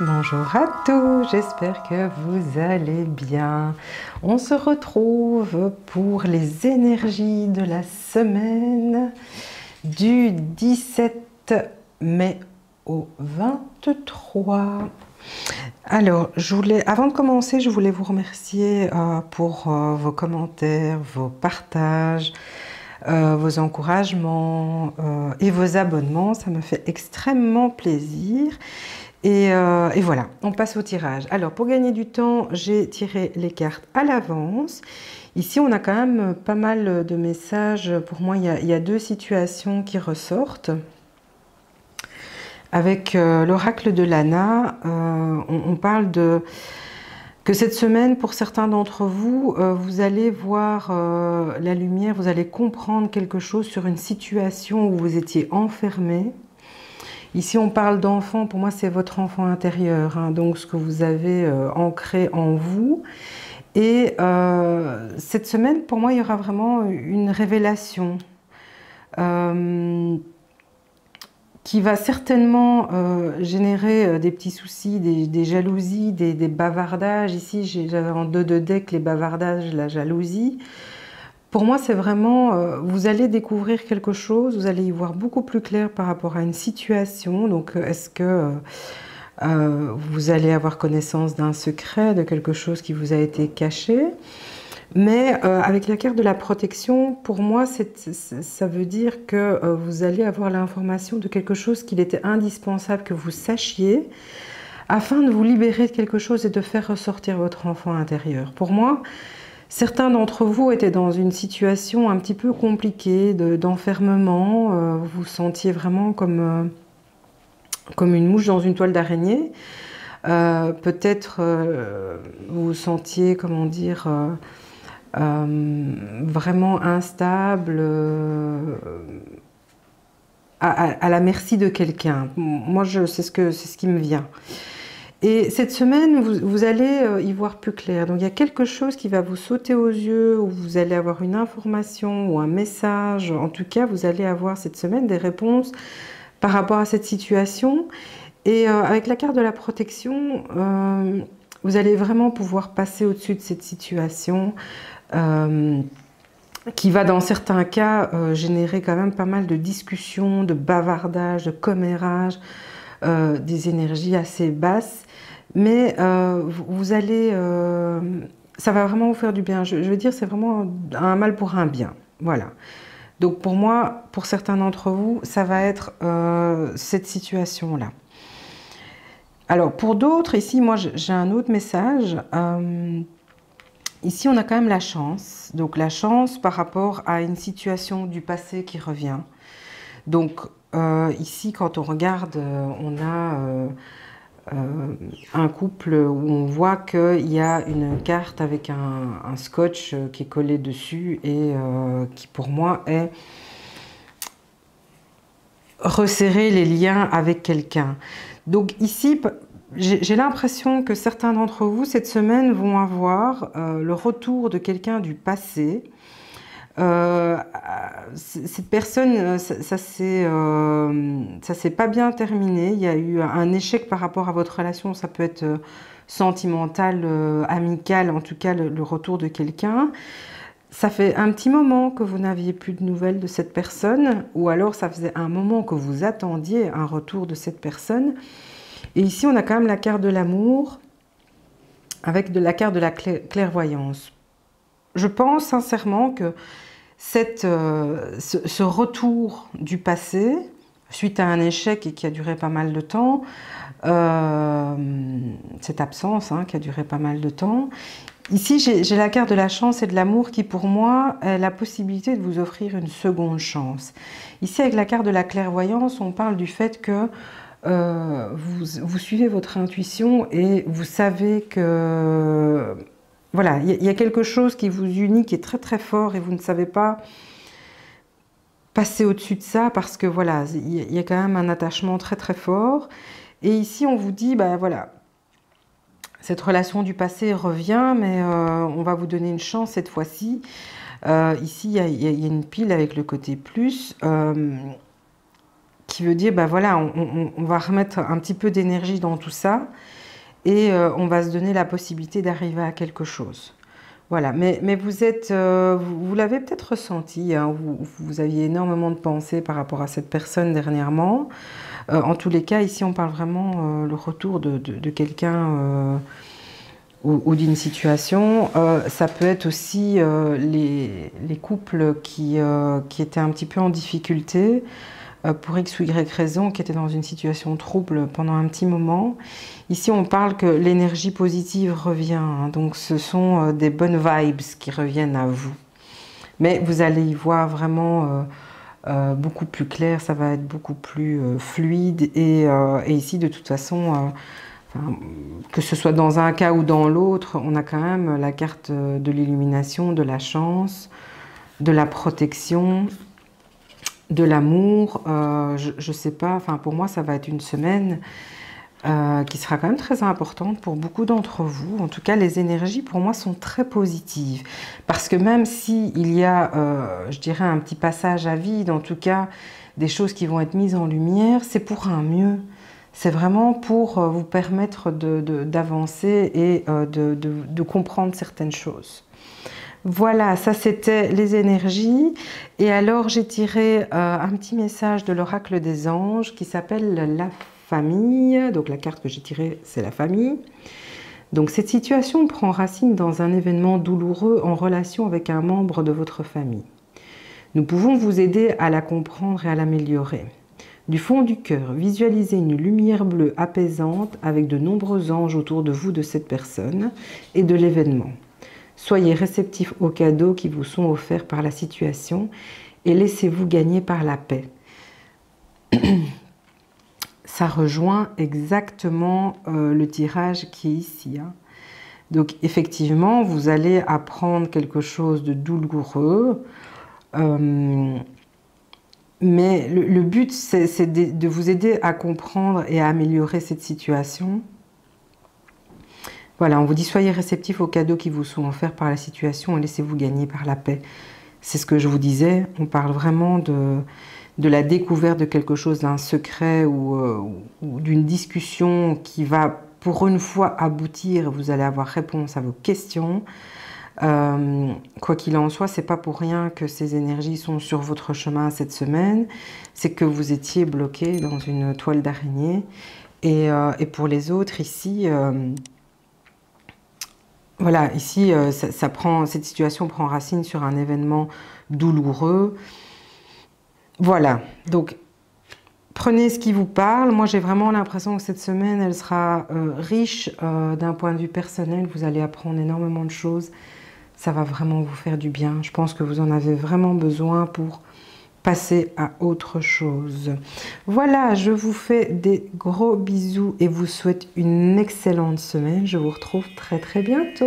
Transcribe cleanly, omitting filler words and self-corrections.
Bonjour à tous, j'espère que vous allez bien. On se retrouve pour les énergies de la semaine du 17 mai au 23. Alors, avant de commencer, je voulais vous remercier pour vos commentaires, vos partages, vos encouragements et vos abonnements. Ça me fait extrêmement plaisir. Et voilà, on passe au tirage. Alors, pour gagner du temps, j'ai tiré les cartes à l'avance. Ici, on a quand même pas mal de messages. Pour moi, il y a deux situations qui ressortent. Avec l'oracle de Lana, on parle que cette semaine, pour certains d'entre vous, vous allez voir la lumière, vous allez comprendre quelque chose sur une situation où vous étiez enfermé. Ici, on parle d'enfant, pour moi, c'est votre enfant intérieur, hein, donc ce que vous avez ancré en vous. Et cette semaine, pour moi, il y aura vraiment une révélation qui va certainement générer des petits soucis, des jalousies, des bavardages. Ici, j'avais en dos de deck les bavardages, la jalousie. Pour moi, c'est vraiment, vous allez découvrir quelque chose, vous allez y voir beaucoup plus clair par rapport à une situation. Donc, est-ce que vous allez avoir connaissance d'un secret, de quelque chose qui vous a été caché? Mais avec la carte de la protection, pour moi, ça veut dire que vous allez avoir l'information de quelque chose qu'il était indispensable que vous sachiez afin de vous libérer de quelque chose et de faire ressortir votre enfant intérieur. Pour moi, certains d'entre vous étaient dans une situation un petit peu compliquée d'enfermement. Vous vous sentiez vraiment comme une mouche dans une toile d'araignée. Peut-être vous vous sentiez, comment dire, vraiment instable, à la merci de quelqu'un. Moi, c'est ce qui me vient. Et cette semaine, vous allez y voir plus clair. Donc, il y a quelque chose qui va vous sauter aux yeux, où vous allez avoir une information ou un message. En tout cas, vous allez avoir cette semaine des réponses par rapport à cette situation. Et avec la carte de la protection, vous allez vraiment pouvoir passer au-dessus de cette situation qui va, dans certains cas, générer quand même pas mal de discussions, de bavardages, de commérages, des énergies assez basses. Mais vous allez, ça va vraiment vous faire du bien. Je veux dire, c'est vraiment un mal pour un bien. Voilà. Donc pour moi, pour certains d'entre vous, ça va être cette situation-là. Alors pour d'autres, ici, moi j'ai un autre message. Ici, on a quand même la chance. Donc la chance par rapport à une situation du passé qui revient. Donc ici, quand on regarde, on a un couple où on voit qu'il y a une carte avec un scotch qui est collé dessus et qui pour moi est resserrer les liens avec quelqu'un. Donc ici, j'ai l'impression que certains d'entre vous cette semaine vont avoir le retour de quelqu'un du passé. Cette personne, ça s'est pas bien terminé. Il y a eu un échec par rapport à votre relation. Ça peut être sentimental, amical, en tout cas le retour de quelqu'un. Ça fait un petit moment que vous n'aviez plus de nouvelles de cette personne, ou alors ça faisait un moment que vous attendiez un retour de cette personne. Et ici, on a quand même la carte de l'amour avec la carte de la clairvoyance. Je pense sincèrement que ce retour du passé, suite à un échec et qui a duré pas mal de temps, cette absence qui a duré pas mal de temps, ici j'ai la carte de la chance et de l'amour qui pour moi est la possibilité de vous offrir une seconde chance. Ici avec la carte de la clairvoyance, on parle du fait que vous suivez votre intuition et vous savez que voilà, il y a quelque chose qui vous unit, qui est très très fort et vous ne savez pas passer au-dessus de ça parce que voilà, il y a quand même un attachement très très fort. Et ici, on vous dit, ben voilà, cette relation du passé revient, mais on va vous donner une chance cette fois-ci. Ici, il y a une pile avec le côté plus qui veut dire, bah voilà, on va remettre un petit peu d'énergie dans tout ça et on va se donner la possibilité d'arriver à quelque chose. Voilà, mais vous êtes, vous l'avez peut-être ressenti, hein, vous aviez énormément de pensées par rapport à cette personne dernièrement. En tous les cas, ici, on parle vraiment le retour de quelqu'un ou d'une situation. Ça peut être aussi les couples qui étaient un petit peu en difficulté pour X ou Y raison, qui étaient dans une situation trouble pendant un petit moment. Ici, on parle que l'énergie positive revient, hein, donc ce sont des bonnes vibes qui reviennent à vous. Mais vous allez y voir vraiment beaucoup plus clair, ça va être beaucoup plus fluide et ici, de toute façon, enfin, que ce soit dans un cas ou dans l'autre, on a quand même la carte de l'illumination, de la chance, de la protection, de l'amour. Je ne sais pas, enfin pour moi ça va être une semaine qui sera quand même très importante pour beaucoup d'entre vous. En tout cas, les énergies pour moi sont très positives. Parce que même s'il y a, je dirais, un petit passage à vide, en tout cas des choses qui vont être mises en lumière, c'est pour un mieux. C'est vraiment pour vous permettre d'avancer et de comprendre certaines choses. Voilà, ça c'était les énergies. Et alors j'ai tiré un petit message de l'oracle des anges qui s'appelle la famille. Donc la carte que j'ai tirée, c'est la famille. Donc cette situation prend racine dans un événement douloureux en relation avec un membre de votre famille. Nous pouvons vous aider à la comprendre et à l'améliorer. Du fond du cœur, visualisez une lumière bleue apaisante avec de nombreux anges autour de vous de cette personne et de l'événement. Soyez réceptifs aux cadeaux qui vous sont offerts par la situation et laissez-vous gagner par la paix. Ça rejoint exactement le tirage qui est ici, hein. Donc effectivement, vous allez apprendre quelque chose de douloureux. Mais le but, c'est de vous aider à comprendre et à améliorer cette situation. Voilà, on vous dit soyez réceptifs aux cadeaux qui vous sont offerts par la situation et laissez-vous gagner par la paix. C'est ce que je vous disais, on parle vraiment de la découverte de quelque chose, d'un secret ou d'une discussion qui va pour une fois aboutir, vous allez avoir réponse à vos questions. Quoi qu'il en soit, c'est pas pour rien que ces énergies sont sur votre chemin cette semaine. C'est que vous étiez bloqué dans une toile d'araignée. Et pour les autres, ici, voilà, ici, cette situation prend racine sur un événement douloureux. Voilà, donc prenez ce qui vous parle. Moi, j'ai vraiment l'impression que cette semaine, elle sera riche d'un point de vue personnel. Vous allez apprendre énormément de choses. Ça va vraiment vous faire du bien. Je pense que vous en avez vraiment besoin pour passer à autre chose. Voilà, je vous fais des gros bisous et vous souhaite une excellente semaine. Je vous retrouve très très bientôt.